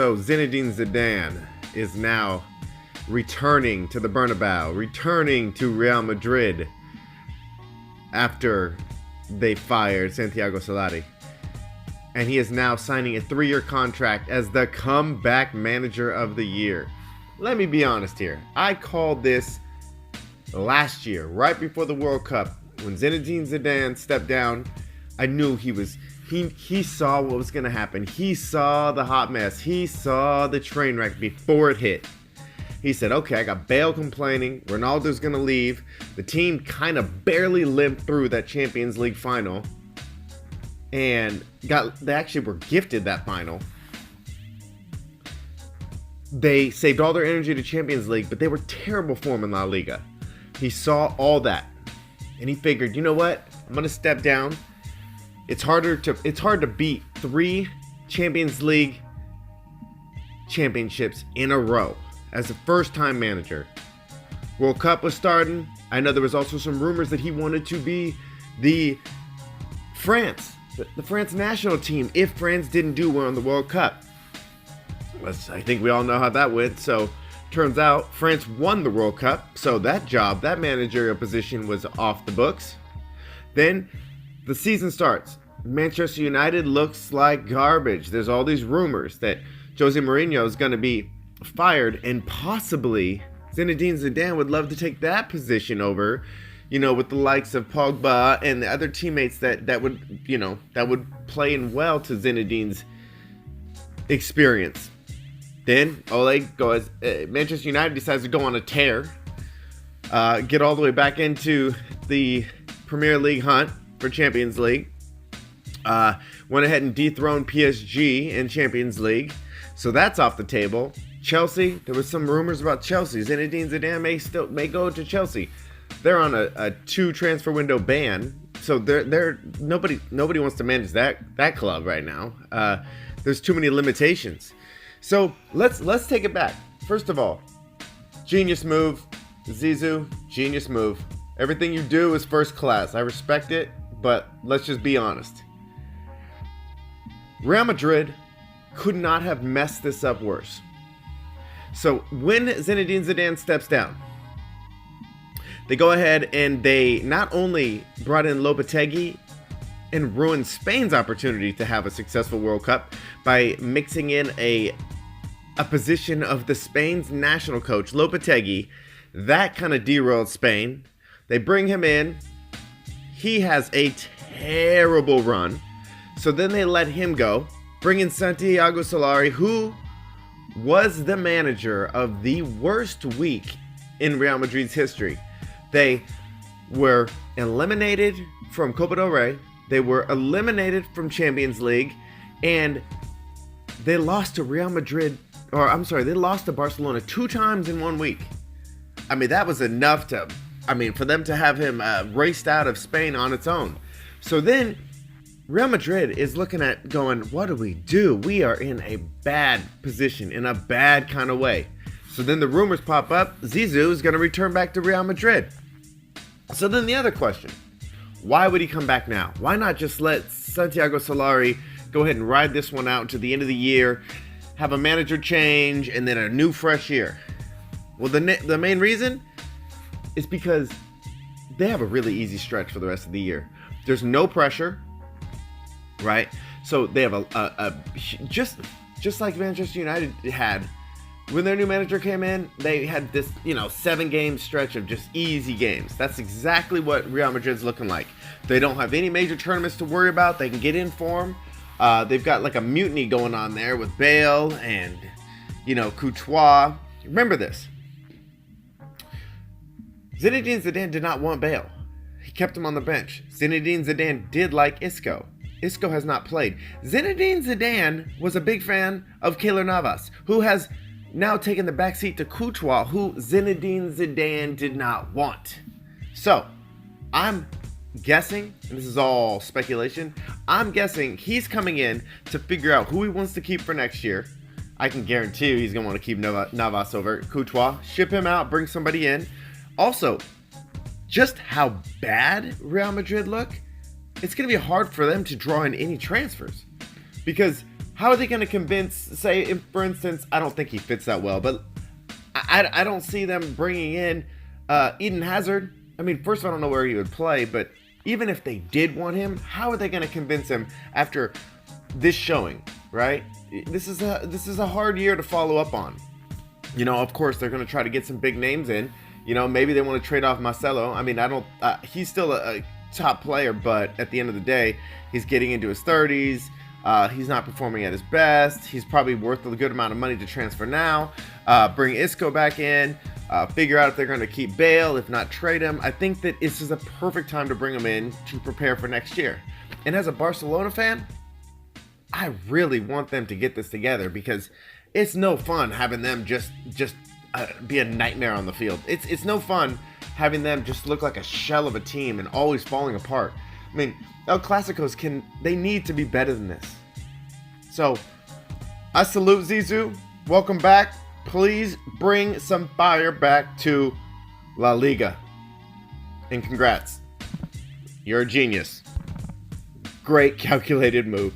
So Zinedine Zidane is now returning to the Bernabeu, returning to Real Madrid after they fired Santiago Solari. And he is now signing a 3-year contract as the comeback manager of the year. Let me be honest here. I called this last year, right before the World Cup. When Zinedine Zidane stepped down, I knew he saw what was going to happen. He saw the hot mess. He saw the train wreck before it hit. He said, okay, I got Bale complaining. Ronaldo's going to leave. The team kind of barely limped through that Champions League final. And they actually were gifted that final. They saved all their energy to Champions League, but they were terrible form in La Liga. He saw all that. And he figured, you know what? I'm going to step down. It's hard to beat 3 Champions League championships in a row as a first-time manager. World Cup was starting. I know there was also some rumors that he wanted to be the France national team if France didn't do well in the World Cup. I think we all know how that went. So turns out France won the World Cup. So that managerial position was off the books. Then the season starts. Manchester United looks like garbage. There's all these rumors that Jose Mourinho is going to be fired, and possibly Zinedine Zidane would love to take that position over, with the likes of Pogba and the other teammates that would play in well to Zinedine's experience. Then Manchester United decides to go on a tear, get all the way back into the Premier League hunt for Champions League. Went ahead and dethroned PSG in Champions League, so that's off the table. Chelsea, there was some rumors about Chelsea. Zinedine Zidane may go to Chelsea. They're on a 2 transfer window ban, so nobody wants to manage that club right now. There's too many limitations. So let's take it back. First of all, genius move, Zizou, genius move. Everything you do is first class. I respect it, but let's just be honest. Real Madrid could not have messed this up worse. So when Zinedine Zidane steps down, they go ahead and they not only brought in Lopetegui and ruined Spain's opportunity to have a successful World Cup by mixing in a position of the Spain's national coach, Lopetegui. That kind of derailed Spain. They bring him in. He has a terrible run. So then they let him go. Bring in Santiago Solari, who was the manager of the worst week in Real Madrid's history. They were eliminated from Copa del Rey. They were eliminated from Champions League. And they lost to they lost to Barcelona 2 times in 1 week. I mean, that was enough for them to have him raced out of Spain on its own. So then Real Madrid is looking at going, what do we do? We are in a bad position, in a bad kind of way. So then the rumors pop up, Zizou is going to return back to Real Madrid. So then the other question, why would he come back now? Why not just let Santiago Solari go ahead and ride this one out to the end of the year, have a manager change, and then a new fresh year? Well, the main reason is because they have a really easy stretch for the rest of the year. There's no pressure. Right, so they have a just like Manchester United had when their new manager came in. They had this 7-game stretch of just easy games. That's exactly what Real Madrid's looking like. They don't have any major tournaments to worry about. They can get in form. They've got like a mutiny going on there with Bale and Courtois. Remember this: Zinedine Zidane did not want Bale. He kept him on the bench. Zinedine Zidane did like Isco. Isco has not played. Zinedine Zidane was a big fan of Keylor Navas, who has now taken the backseat to Courtois, who Zinedine Zidane did not want. So, I'm guessing, and this is all speculation, I'm guessing he's coming in to figure out who he wants to keep for next year. I can guarantee you he's going to want to keep Navas over Courtois, ship him out, bring somebody in. Also, just how bad Real Madrid look, it's going to be hard for them to draw in any transfers. Because How are they going to convince, say, for instance, I don't think he fits that well, but I don't see them bringing in Eden Hazard. I mean, first of all, I don't know where he would play, but even if they did want him, how are they going to convince him after this showing, right? This is a hard year to follow up on. You know, of course, they're going to try to get some big names in. You know, maybe they want to trade off Marcelo. I mean, he's still a top player, but at the end of the day, he's getting into his 30s. He's not performing at his best. He's probably worth a good amount of money to transfer now. Bring Isco back in. Figure out if they're going to keep Bale, if not trade him. I think that this is a perfect time to bring him in to prepare for next year. And as a Barcelona fan, I really want them to get this together because it's no fun having them just be a nightmare on the field. It's no fun having them just look like a shell of a team and always falling apart. I mean, El Clasicos they need to be better than this. So, I salute Zizou. Welcome back. Please bring some fire back to La Liga. And congrats. You're a genius. Great calculated move.